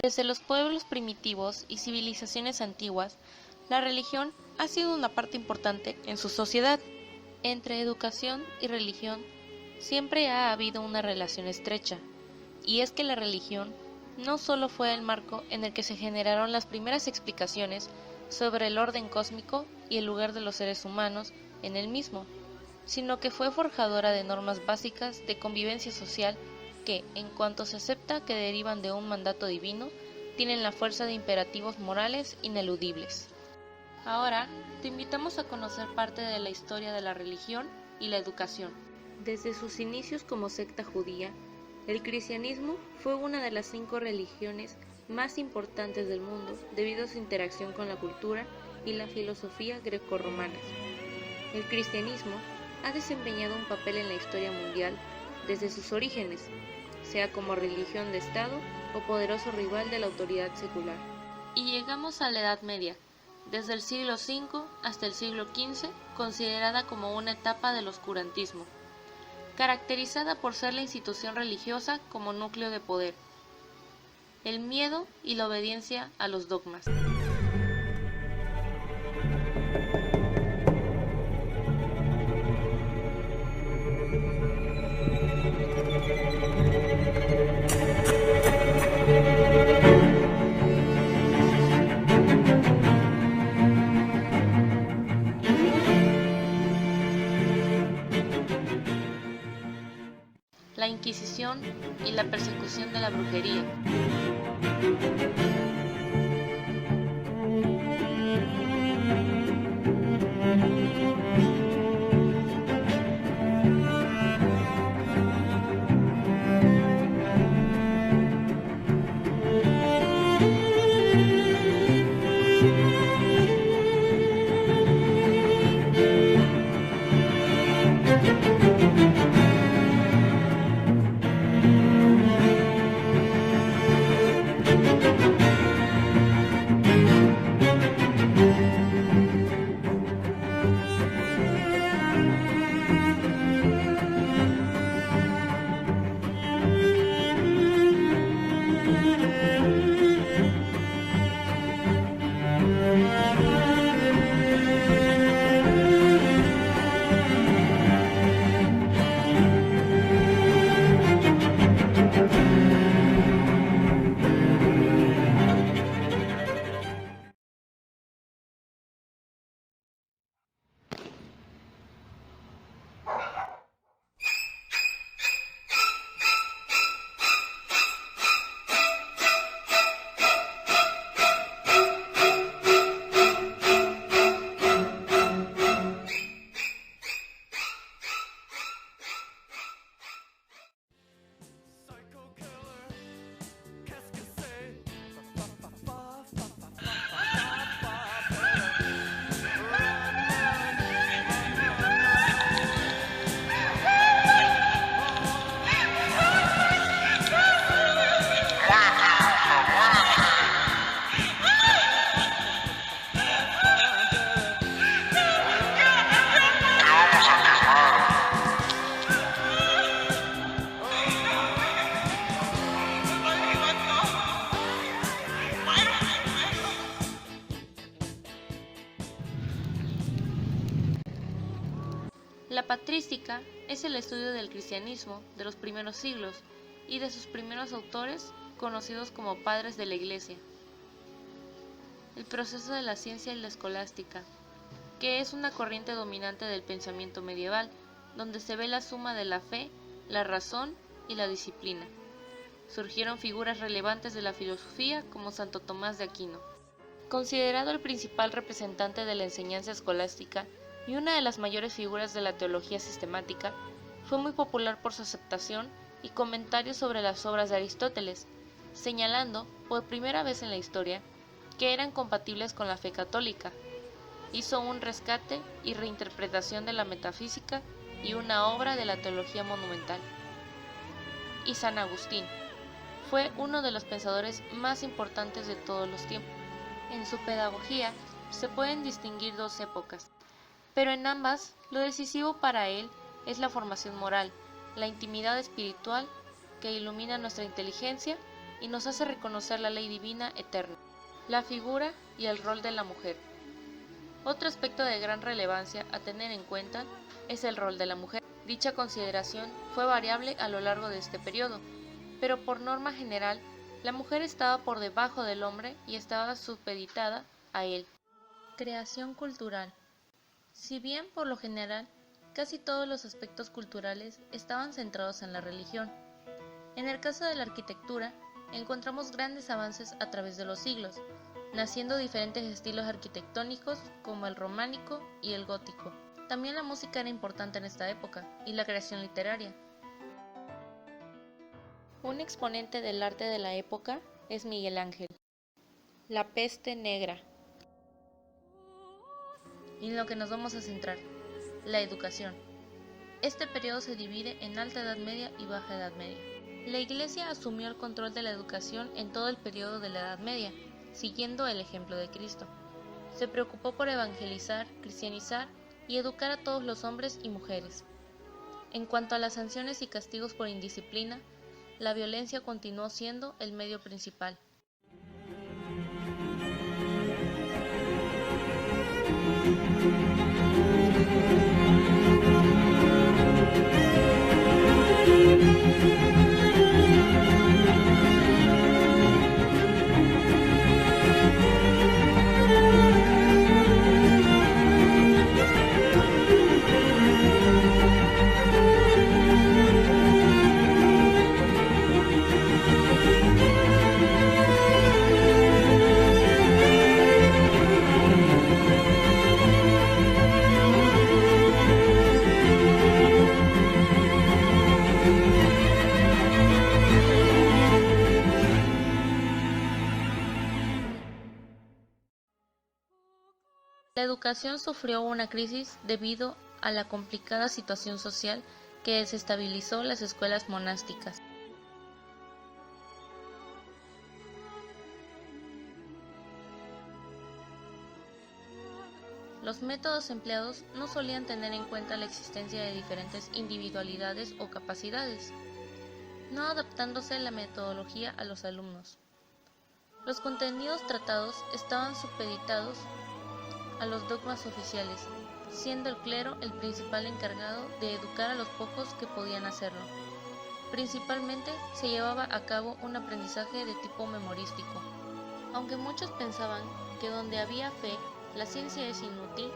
Desde los pueblos primitivos y civilizaciones antiguas, la religión ha sido una parte importante en su sociedad. Entre educación y religión siempre ha habido una relación estrecha, y es que la religión no solo fue el marco en el que se generaron las primeras explicaciones sobre el orden cósmico y el lugar de los seres humanos en el mismo, sino que fue forjadora de normas básicas de convivencia social que, en cuanto se acepta que derivan de un mandato divino, tienen la fuerza de imperativos morales ineludibles. Ahora, te invitamos a conocer parte de la historia de la religión y la educación. Desde sus inicios como secta judía, el cristianismo fue una de las 5 religiones más importantes del mundo debido a su interacción con la cultura y la filosofía grecorromanas. El cristianismo ha desempeñado un papel en la historia mundial desde sus orígenes, sea como religión de Estado o poderoso rival de la autoridad secular. Y llegamos a la Edad Media, desde el siglo V hasta el siglo XV, considerada como una etapa del oscurantismo, caracterizada por ser la institución religiosa como núcleo de poder, el miedo y la obediencia a los dogmas. La Inquisición y la persecución de la brujería. La patrística es el estudio del cristianismo de los primeros siglos y de sus primeros autores, conocidos como padres de la Iglesia. El proceso de la ciencia y la escolástica, que es una corriente dominante del pensamiento medieval, donde se ve la suma de la fe, la razón y la disciplina. Surgieron figuras relevantes de la filosofía como Santo Tomás de Aquino. Considerado el principal representante de la enseñanza escolástica y una de las mayores figuras de la teología sistemática, fue muy popular por su aceptación y comentarios sobre las obras de Aristóteles, señalando, por primera vez en la historia, que eran compatibles con la fe católica. Hizo un rescate y reinterpretación de la metafísica y una obra de la teología monumental. Y San Agustín fue uno de los pensadores más importantes de todos los tiempos. En su pedagogía se pueden distinguir 2 épocas, pero en ambas lo decisivo para él es la formación moral, la intimidad espiritual que ilumina nuestra inteligencia y nos hace reconocer la ley divina eterna, la figura y el rol de la mujer. Otro aspecto de gran relevancia a tener en cuenta es el rol de la mujer. Dicha consideración fue variable a lo largo de este periodo, pero por norma general, la mujer estaba por debajo del hombre y estaba supeditada a él. Creación cultural. Si bien, por lo general, casi todos los aspectos culturales estaban centrados en la religión, en el caso de la arquitectura, encontramos grandes avances a través de los siglos, naciendo diferentes estilos arquitectónicos como el románico y el gótico. También la música era importante en esta época, y la creación literaria. Un exponente del arte de la época es Miguel Ángel. La peste negra. Y en lo que nos vamos a centrar, la educación. Este periodo se divide en Alta Edad Media y Baja Edad Media. La Iglesia asumió el control de la educación en todo el periodo de la Edad Media, siguiendo el ejemplo de Cristo. Se preocupó por evangelizar, cristianizar y educar a todos los hombres y mujeres. En cuanto a las sanciones y castigos por indisciplina, la violencia continuó siendo el medio principal. La educación sufrió una crisis debido a la complicada situación social que desestabilizó las escuelas monásticas. Los métodos empleados no solían tener en cuenta la existencia de diferentes individualidades o capacidades, no adaptándose la metodología a los alumnos. Los contenidos tratados estaban supeditados a los dogmas oficiales, siendo el clero el principal encargado de educar a los pocos que podían hacerlo. Principalmente se llevaba a cabo un aprendizaje de tipo memorístico. Aunque muchos pensaban que donde había fe, la ciencia es inútil,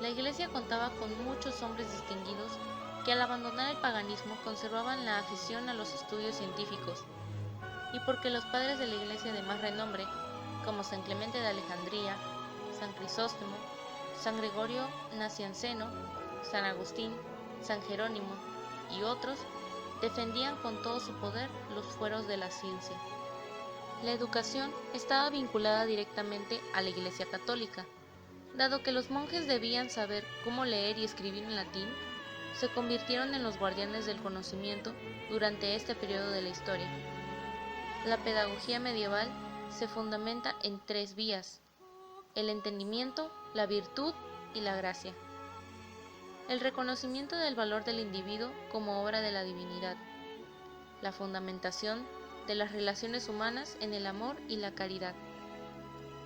la Iglesia contaba con muchos hombres distinguidos que al abandonar el paganismo conservaban la afición a los estudios científicos, y porque los padres de la Iglesia de más renombre, como San Clemente de Alejandría, San Crisóstomo, San Gregorio Nacianceno, San Agustín, San Jerónimo y otros, defendían con todo su poder los fueros de la ciencia. La educación estaba vinculada directamente a la Iglesia católica. Dado que los monjes debían saber cómo leer y escribir en latín, se convirtieron en los guardianes del conocimiento durante este periodo de la historia. La pedagogía medieval se fundamenta en 3 vías: el entendimiento, la virtud y la gracia. El reconocimiento del valor del individuo como obra de la divinidad. La fundamentación de las relaciones humanas en el amor y la caridad.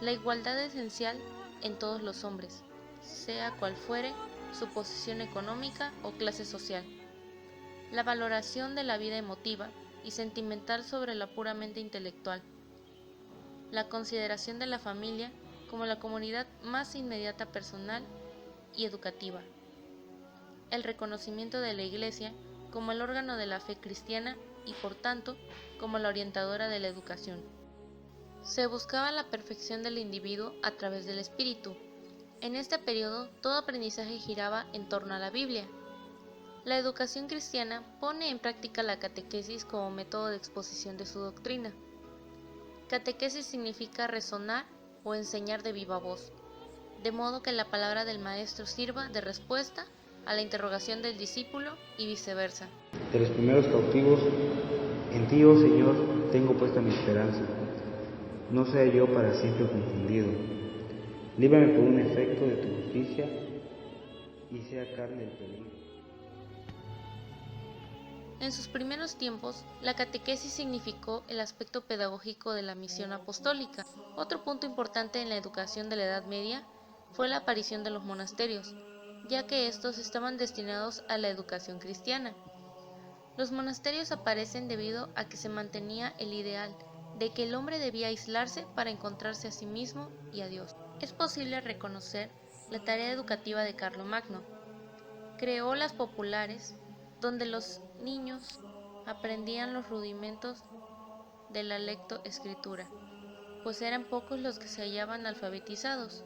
La igualdad esencial en todos los hombres, sea cual fuere su posición económica o clase social. La valoración de la vida emotiva y sentimental sobre la puramente intelectual. La consideración de la familia como la comunidad más inmediata, personal y educativa. El reconocimiento de la Iglesia como el órgano de la fe cristiana y por tanto como la orientadora de la educación. Se buscaba la perfección del individuo a través del espíritu. En este periodo todo aprendizaje giraba en torno a la Biblia. La educación cristiana pone en práctica la catequesis como método de exposición de su doctrina. Catequesis significa resonar o enseñar de viva voz, de modo que la palabra del maestro sirva de respuesta a la interrogación del discípulo y viceversa. De los primeros cautivos, en ti, oh Señor, tengo puesta mi esperanza. No sea yo para siempre confundido. Líbrame por un efecto de tu justicia y sea carne el peligro. En sus primeros tiempos, la catequesis significó el aspecto pedagógico de la misión apostólica. Otro punto importante en la educación de la Edad Media fue la aparición de los monasterios, ya que estos estaban destinados a la educación cristiana. Los monasterios aparecen debido a que se mantenía el ideal de que el hombre debía aislarse para encontrarse a sí mismo y a Dios. Es posible reconocer la tarea educativa de Carlomagno. Creó las populares, donde los niños aprendían los rudimentos de la lectoescritura, pues eran pocos los que se hallaban alfabetizados,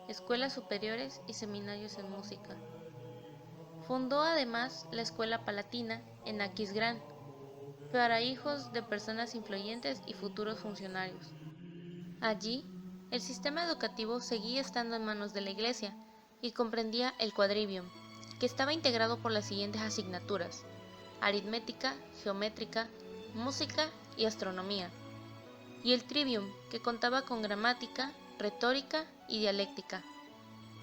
escuelas superiores y seminarios en música. Fundó además la Escuela Palatina en Aquisgrán, para hijos de personas influyentes y futuros funcionarios. Allí, el sistema educativo seguía estando en manos de la Iglesia y comprendía el quadrivium, que estaba integrado por las siguientes asignaturas: aritmética, geométrica, música y astronomía, y el trivium, que contaba con gramática, retórica y dialéctica.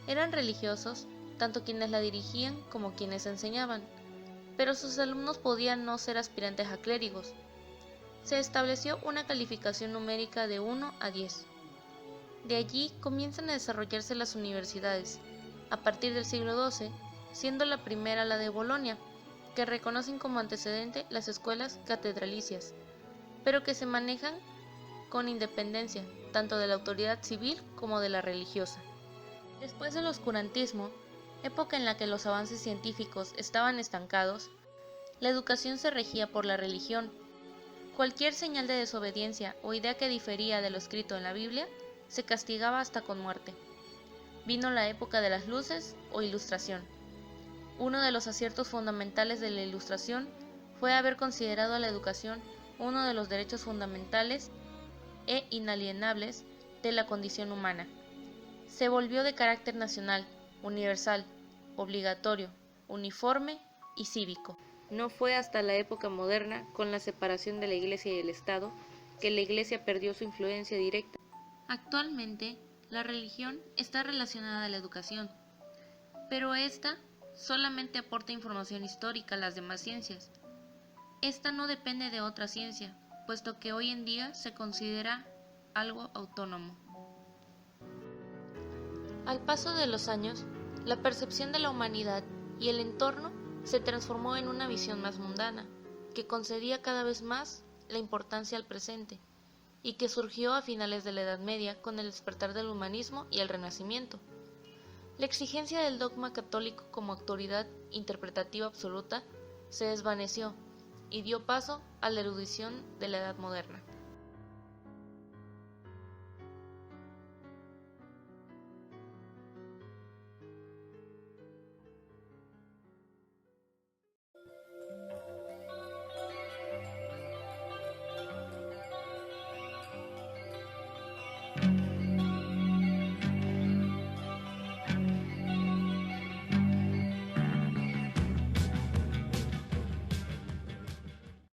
Eran religiosos tanto quienes la dirigían como quienes enseñaban, pero sus alumnos podían no ser aspirantes a clérigos. Se estableció una calificación numérica de 1 a 10. De allí comienzan a desarrollarse las universidades, a partir del siglo XII, siendo la primera la de Bolonia, que reconocen como antecedente las escuelas catedralicias, pero que se manejan con independencia, tanto de la autoridad civil como de la religiosa. Después del oscurantismo, época en la que los avances científicos estaban estancados, la educación se regía por la religión. Cualquier señal de desobediencia o idea que difería de lo escrito en la Biblia se castigaba hasta con muerte. Vino la época de las luces o Ilustración. Uno de los aciertos fundamentales de la Ilustración fue haber considerado a la educación uno de los derechos fundamentales e inalienables de la condición humana. Se volvió de carácter nacional, universal, obligatorio, uniforme y cívico. No fue hasta la época moderna, con la separación de la Iglesia y el Estado, que la Iglesia perdió su influencia directa. Actualmente, la religión está relacionada a la educación, pero esta solamente aporta información histórica a las demás ciencias. Esta no depende de otra ciencia, puesto que hoy en día se considera algo autónomo. Al paso de los años, la percepción de la humanidad y el entorno se transformó en una visión más mundana, que concedía cada vez más la importancia al presente, y que surgió a finales de la Edad Media con el despertar del humanismo y el Renacimiento. La exigencia del dogma católico como autoridad interpretativa absoluta se desvaneció y dio paso a la erudición de la Edad Moderna.